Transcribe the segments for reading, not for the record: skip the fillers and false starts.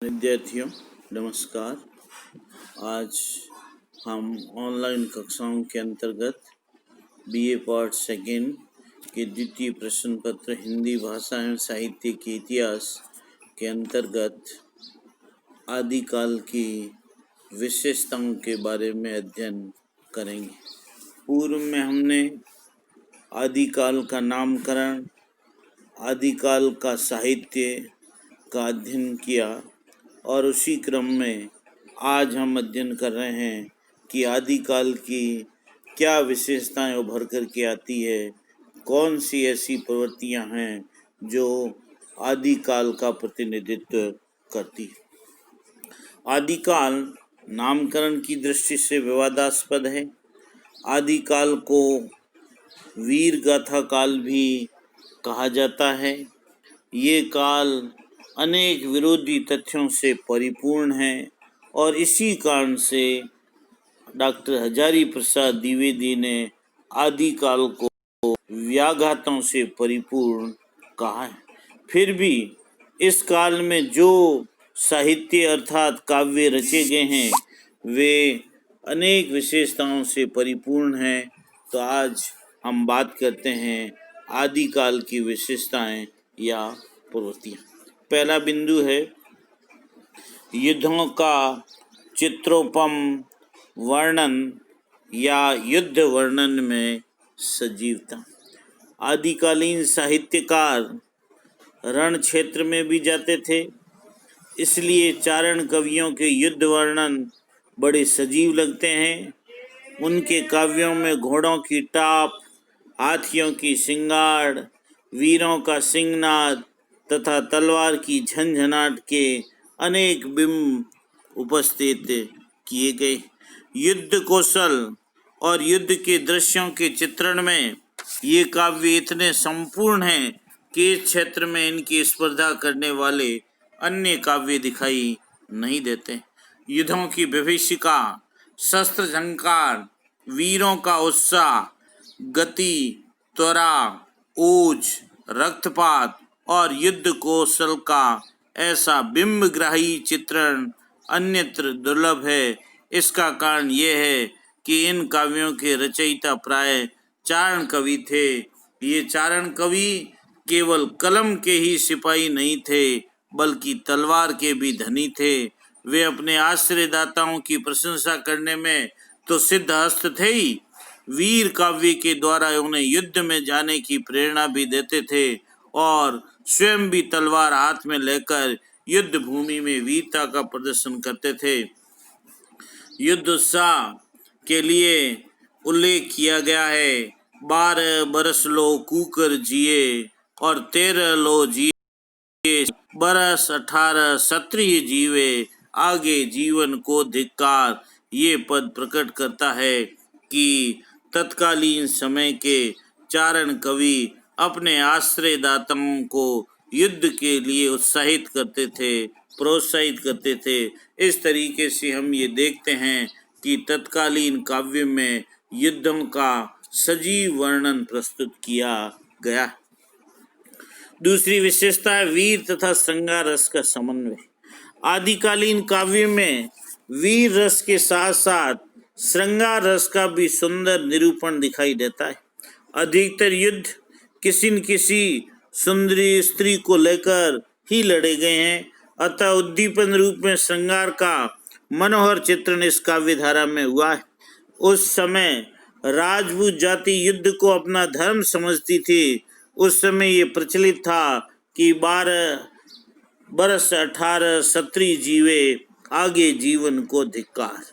विद्यार्थियों नमस्कार। आज हम ऑनलाइन कक्षाओं के अंतर्गत बीए पार्ट सेकेंड के द्वितीय प्रश्न पत्र हिंदी भाषा एवं साहित्य के इतिहास के अंतर्गत आदिकाल की विशेषताओं के बारे में अध्ययन करेंगे। पूर्व में हमने आदिकाल का नामकरण, आदिकाल का साहित्य का अध्ययन किया और उसी क्रम में आज हम अध्ययन कर रहे हैं कि आदिकाल की क्या विशेषताएं उभर कर के आती है, कौन सी ऐसी प्रवृत्तियां हैं जो आदिकाल का प्रतिनिधित्व करती है। आदिकाल नामकरण की दृष्टि से विवादास्पद है। आदिकाल को वीर गाथा काल भी कहा जाता है। ये काल अनेक विरोधी तथ्यों से परिपूर्ण है और इसी कारण से डॉक्टर हजारी प्रसाद द्विवेदी ने आदिकाल को व्याघातों से परिपूर्ण कहा है। फिर भी इस काल में जो साहित्य अर्थात काव्य रचे गए हैं वे अनेक विशेषताओं से परिपूर्ण हैं। तो आज हम बात करते हैं आदिकाल की विशेषताएं या प्रवृत्तियां। पहला बिंदु है युद्धों का चित्रोपम वर्णन या युद्ध वर्णन में सजीवता। आदिकालीन साहित्यकार रण क्षेत्र में भी जाते थे, इसलिए चारण कवियों के युद्ध वर्णन बड़े सजीव लगते हैं। उनके काव्यों में घोड़ों की टाप, हाथियों की सिंगाड़, वीरों का सिंहनाद तथा तलवार की झंझनाट के अनेक बिंब उपस्थित किए गए। युद्ध कौशल और युद्ध के दृश्यों के चित्रण में ये काव्य इतने संपूर्ण हैं कि इस क्षेत्र में इनकी स्पर्धा करने वाले अन्य काव्य दिखाई नहीं देते। युद्धों की विभीषिका, शस्त्र झंकार, वीरों का उत्साह, गति, त्वरा, ओज, रक्तपात और युद्ध कौशल का ऐसा बिंबग्राही चित्रण अन्यत्र दुर्लभ है। इसका कारण यह है कि इन काव्यों के रचयिता प्राय चारण कवि थे। ये चारण कवि केवल कलम के ही सिपाही नहीं थे बल्कि तलवार के भी धनी थे। वे अपने आश्रयदाताओं की प्रशंसा करने में तो सिद्धहस्त थे ही, वीर काव्य के द्वारा उन्हें युद्ध में जाने की प्रेरणा भी देते थे और स्वयं भी तलवार हाथ में लेकर युद्ध भूमि में वीरता का प्रदर्शन करते थे। युद्ध उत्साह के लिए उल्लेख किया गया है 12 बरस लो कूकर जिए और 13 लो जिए, बरस 18 क्षत्रिय जीवे, आगे जीवन को धिक्कार। ये पद प्रकट करता है कि तत्कालीन समय के चारण कवि अपने आश्रयदाताओं को युद्ध के लिए उत्साहित करते थे, प्रोत्साहित करते थे। इस तरीके से हम ये देखते हैं कि तत्कालीन काव्य में युद्धों का सजीव वर्णन प्रस्तुत किया गया। दूसरी विशेषता है वीर तथा श्रृंगार रस का समन्वय। आदिकालीन काव्य में वीर रस के साथ साथ श्रृंगार रस का भी सुंदर निरूपण दिखाई देता है। अधिकतर युद्ध किसी न किसी सुंदरी स्त्री को लेकर ही लड़े गए हैं, अतः उद्दीपन रूप में श्रृंगार का मनोहर चित्रण इस काव्य धारा में हुआ है। उस समय राजपूत जाति युद्ध को अपना धर्म समझती थी। उस समय ये प्रचलित था कि 12 बरस 18 क्षत्रिय जीवे, आगे जीवन को धिक्कार।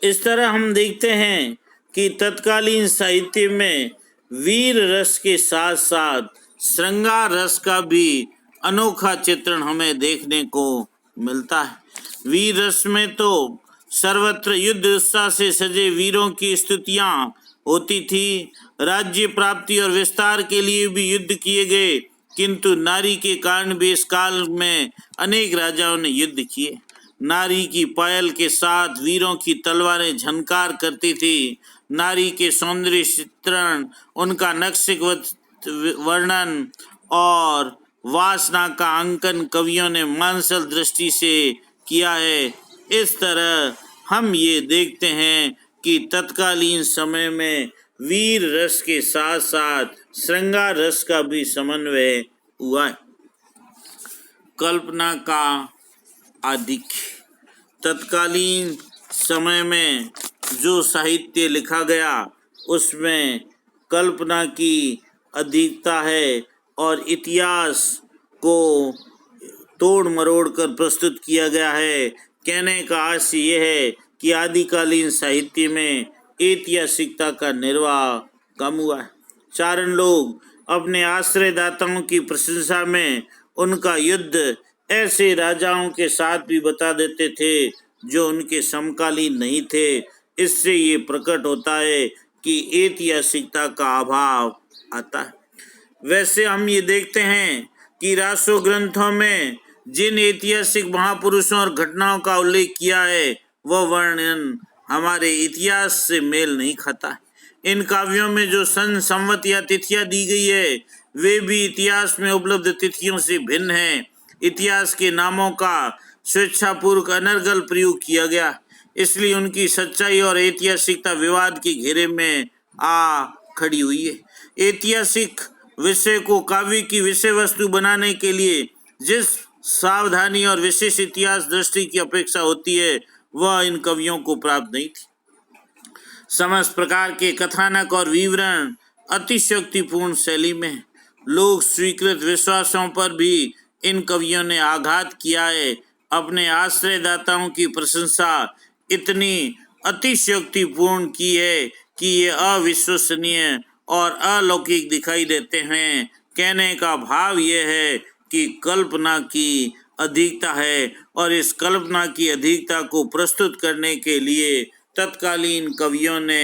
इस तरह हम देखते हैं कि तत्कालीन साहित्य में वीर रस के साथ साथ श्रृंगार रस का भी अनोखा चित्रण हमें देखने को मिलता है। वीर रस में तो सर्वत्र युद्ध उत्साह से सजे वीरों की स्तुतियां होती थी। राज्य प्राप्ति और विस्तार के लिए भी युद्ध किए गए, किंतु नारी के कारण भी इस काल में अनेक राजाओं ने युद्ध किए। नारी की पायल के साथ वीरों की तलवारें झनकार करती थी। नारी के सौंदर्य चित्रण, उनका नक्शेगत वर्णन और वासना का अंकन कवियों ने मानसल दृष्टि से किया है। इस तरह हम ये देखते हैं कि तत्कालीन समय में वीर रस के साथ साथ श्रृंगार रस का भी समन्वय हुआ है। कल्पना का आधिक्य। तत्कालीन समय में जो साहित्य लिखा गया उसमें कल्पना की अधिकता है और इतिहास को तोड़ मरोड़ कर प्रस्तुत किया गया है। कहने का आशय यह है कि आदिकालीन साहित्य में ऐतिहासिकता का निर्वाह कम हुआ है। चारण लोग अपने आश्रयदाताओं की प्रशंसा में उनका युद्ध ऐसे राजाओं के साथ भी बता देते थे जो उनके समकालीन नहीं थे। इससे ये प्रकट होता है कि ऐतिहासिकता का अभाव आता है। वैसे हम ये देखते हैं कि रासो ग्रंथों में जिन ऐतिहासिक महापुरुषों और घटनाओं का उल्लेख किया है वह वर्णन हमारे इतिहास से मेल नहीं खाता है। इन काव्यों में जो सन, संवत या तिथियां दी गई है वे भी इतिहास में उपलब्ध तिथियों से भिन्न हैं। इतिहास के नामों का स्वेच्छापूर्वक अनर्गल प्रयोग किया गया, इसलिए उनकी सच्चाई और ऐतिहासिकता विवाद के घेरे में आ खड़ी हुई है। ऐतिहासिक विषय को काव्य की विषय वस्तु बनाने के लिए जिस सावधानी और विशेष इतिहास दृष्टि की अपेक्षा होती है वह इन कवियों को प्राप्त नहीं थी। समस्त प्रकार के कथानक और विवरण अतिशयोक्तिपूर्ण शैली में लोग स्वीकृत विश्वासों पर भी इन कवियों ने आघात किया है। अपने आश्रयदाताओं की प्रशंसा इतनी अतिशयोक्तिपूर्ण की है कि ये अविश्वसनीय और अलौकिक दिखाई देते हैं। कहने का भाव यह है कि कल्पना की अधिकता है और इस कल्पना की अधिकता को प्रस्तुत करने के लिए तत्कालीन कवियों ने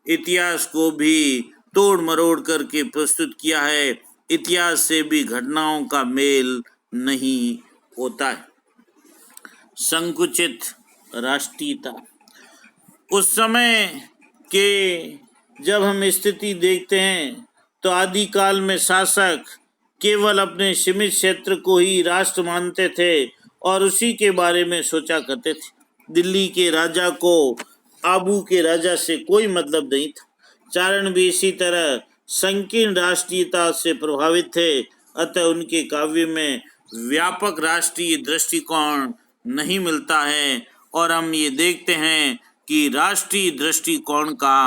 इतिहास को भी तोड़ मरोड़ करके प्रस्तुत किया है। इतिहास से भी घटनाओं का मेल नहीं होता है। संकुचित राष्ट्रीयता। उस समय के जब हम स्थिति देखते हैं तो आदिकाल में शासक केवल अपने सीमित क्षेत्र को ही राष्ट्र मानते थे और उसी के बारे में सोचा करते थे। दिल्ली के राजा को आबू के राजा से कोई मतलब नहीं था। चारण भी इसी तरह संकीर्ण राष्ट्रीयता से प्रभावित थे, अतः उनके काव्य में व्यापक राष्ट्रीय दृष्टिकोण नहीं मिलता है और हम ये देखते हैं कि राष्ट्रीय दृष्टिकोण का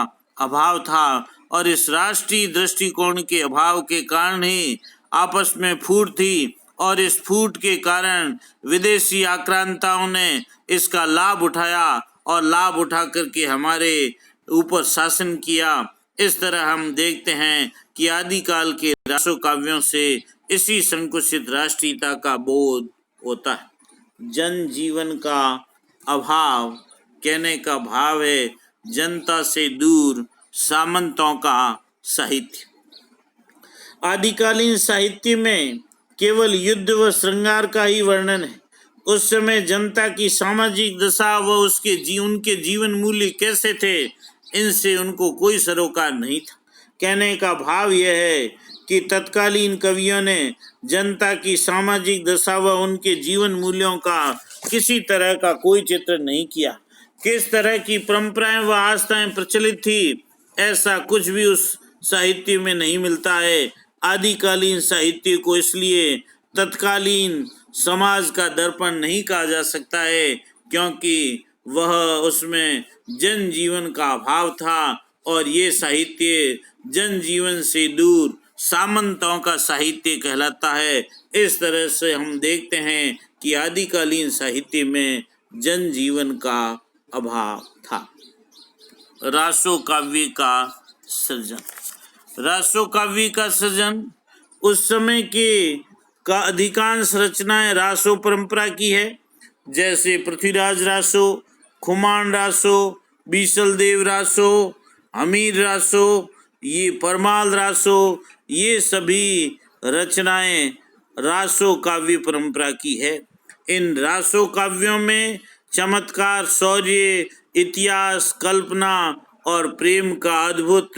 अभाव था और इस राष्ट्रीय दृष्टिकोण के अभाव के कारण ही आपस में फूट थी और इस फूट के कारण विदेशी आक्रांताओं ने इसका लाभ उठाया और लाभ उठा करके हमारे ऊपर शासन किया। इस तरह हम देखते हैं कि आदिकाल के रासो काव्यों से इसी संकुचित राष्ट्रीयता का बोध होता है। जन जीवन का अभाव। कहने का भाव है जनता से दूर सामंतों का साहित्य। आदिकालीन साहित्य में केवल युद्ध व श्रृंगार का ही वर्णन है। उस समय जनता की सामाजिक दशा व उनके जीवन मूल्य कैसे थे इनसे उनको कोई सरोकार नहीं था। कहने का भाव यह है कि तत्कालीन कवियों ने जनता की सामाजिक दशा व उनके जीवन मूल्यों का किसी तरह का कोई चित्र नहीं किया। किस तरह की परंपराएं व आस्थाएं प्रचलित थी ऐसा कुछ भी उस साहित्य में नहीं मिलता है। आदिकालीन साहित्य को इसलिए तत्कालीन समाज का दर्पण नहीं कहा जा सकता है क्योंकि वह उसमें जन जीवन का अभाव था और ये साहित्य जन जीवन से दूर सामंतों का साहित्य कहलाता है। इस तरह से हम देखते हैं कि आदिकालीन साहित्य में जन जीवन का अभाव था। रासो काव्य का सृजन। रासो काव्य का सृजन उस समय के का अधिकांश रचनाएं रासो परंपरा की है, जैसे पृथ्वीराज रासो, खुमान रासो, बीसल देव रासो, हमीर रासो, ये परमाल रासो, ये सभी रचनाएं रासो काव्य परंपरा की है। इन रासो काव्यों में चमत्कार, शौर्य, इतिहास, कल्पना और प्रेम का अद्भुत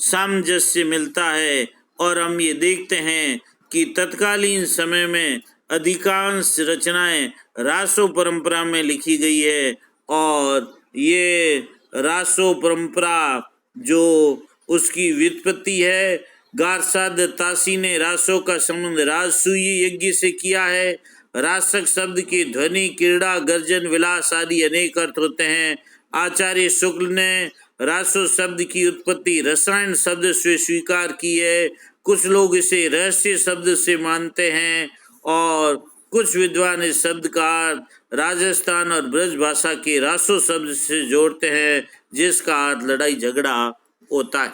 सामंजस्य मिलता है और हम ये देखते हैं कि तत्कालीन समय में अधिकांश रचनाएं रासो परंपरा में लिखी गई है और ये रासो परंपरा जो उसकी व्युत्पत्ति है, गारसाद तासी ने रासो का संबंध राजसूय यज्ञ से किया है। रासक शब्द की ध्वनि, क्रीड़ा, गर्जन, विलास आदि अनेक अर्थ होते हैं। आचार्य शुक्ल ने रासो शब्द की उत्पत्ति रसायन शब्द से स्वीकार की है। कुछ लोग इसे रहस्य शब्द से मानते हैं और कुछ विद्वान इस शब्द का अर्थ राजस्थान और ब्रज भाषा के रासो शब्द से जोड़ते हैं, जिसका अर्थ लड़ाई झगड़ा होता है।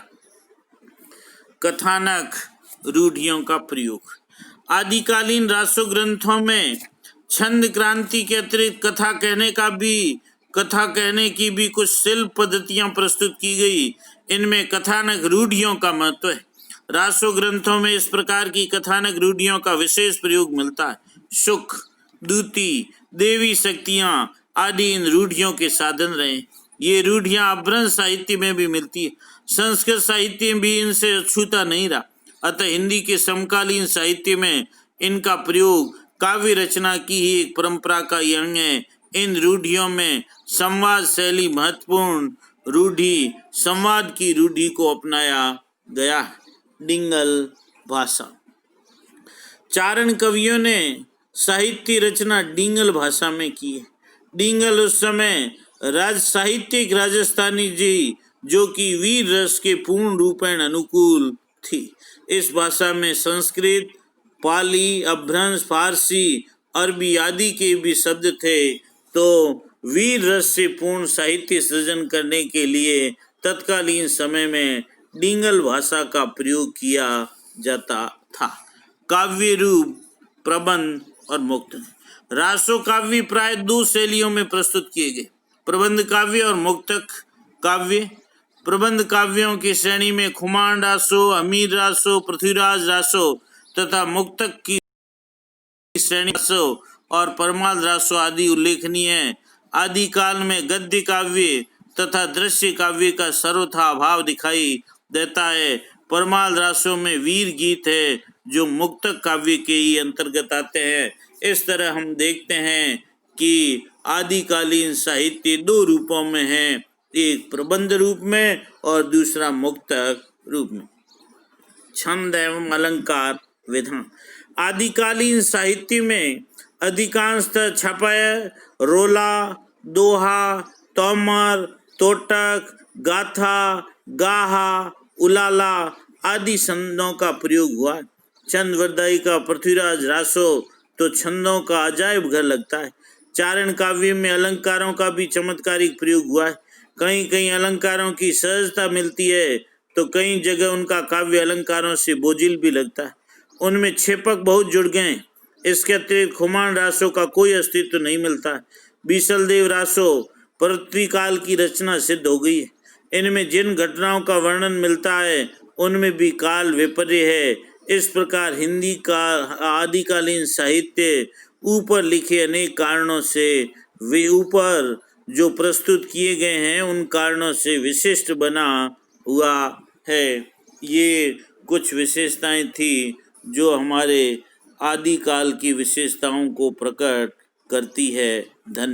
कथानक रूढ़ियों का प्रयोग। आदिकालीन रासो ग्रंथों में छंद क्रांति के अतिरिक्त कथा कहने की भी कुछ शिल्प पद्धतियां प्रस्तुत की गई। इनमें कथानक रूढ़ियों का महत्व है। रासो ग्रंथों में इस प्रकार की कथानक रूढ़ियों का विशेष प्रयोग मिलता है। सुख, दूती, देवी शक्तियां आदि इन रूढ़ियों के साधन रहे। ये रूढ़ियां अपभ्रंश साहित्य में भी मिलती है। संस्कृत साहित्य भी इनसे अछूता नहीं रहा। अतः हिंदी के समकालीन साहित्य में इनका प्रयोग काव्य रचना की ही एक परंपरा का अंग है। इन रूढ़ियों में संवाद शैली महत्वपूर्ण रूढ़ि, संवाद की रूढ़ि को अपनाया गया है। डिंगल भाषा। चारण कवियों ने साहित्य रचना डिंगल भाषा में की है। डिंगल उस समय साहित्यिक राजस्थानी जी जो कि वीर रस के पूर्ण रूपेण अनुकूल थी। इस भाषा में संस्कृत, पाली, अपभ्रंश, फारसी, अरबी आदि के भी शब्द थे। तो वीर रस से पूर्ण साहित्य सृजन करने के लिए तत्कालीन समय में डिंगल भाषा का प्रयोग किया जाता था। काव्य रूप, प्रबंध और मुक्त। रासो काव्य प्राय दो शैलियों में प्रस्तुत किए गए, प्रबंध काव्य और मुक्तक काव्य। प्रबंध काव्यों की श्रेणी में खुमान रासो, अमीर रासो, पृथ्वीराज रासो तथा मुक्तक की श्रेणी रासो और परमाल रासो आदि उल्लेखनीय है। आदिकाल में गद्य काव्य तथा दृश्य काव्य का सर्वथा अभाव दिखाई देता है। परमाल रासों में वीर गीत है जो मुक्तक काव्य के ही अंतर्गत आते हैं। इस तरह हम देखते हैं कि आदिकालीन साहित्य दो रूपों में है, एक प्रबंध रूप में और दूसरा मुक्तक रूप में। छंद एवं अलंकार विधान। आदिकालीन साहित्य में अधिकांशतः छपाय, रोला, दोहा, तोमर, तोटक, गाथा, गाहा, उलाला आदि छंदों का प्रयोग हुआ। चंद वरदाई का पृथ्वीराज रासो तो छंदों का अजायब घर लगता है। चारण काव्य में अलंकारों का भी चमत्कारिक प्रयोग हुआ है। कहीं कहीं अलंकारों की सहजता मिलती है तो कई जगह उनका काव्य अलंकारों से बोझिल भी लगता है। उनमें छेपक बहुत जुड़ गए। इसके अतिरिक्त खुमान रासो का कोई अस्तित्व नहीं मिलता। बीसल देव रासो पृथ्वी काल की रचना सिद्ध हो गई है। इनमें जिन घटनाओं का वर्णन मिलता है उनमें भी काल विपर्य है। इस प्रकार हिंदी का आदिकालीन साहित्य ऊपर लिखे अनेक कारणों से वे ऊपर जो प्रस्तुत किए गए हैं उन कारणों से विशिष्ट बना हुआ है। ये कुछ विशेषताएं थी जो हमारे आदिकाल की विशेषताओं को प्रकट करती है। धन्यवाद।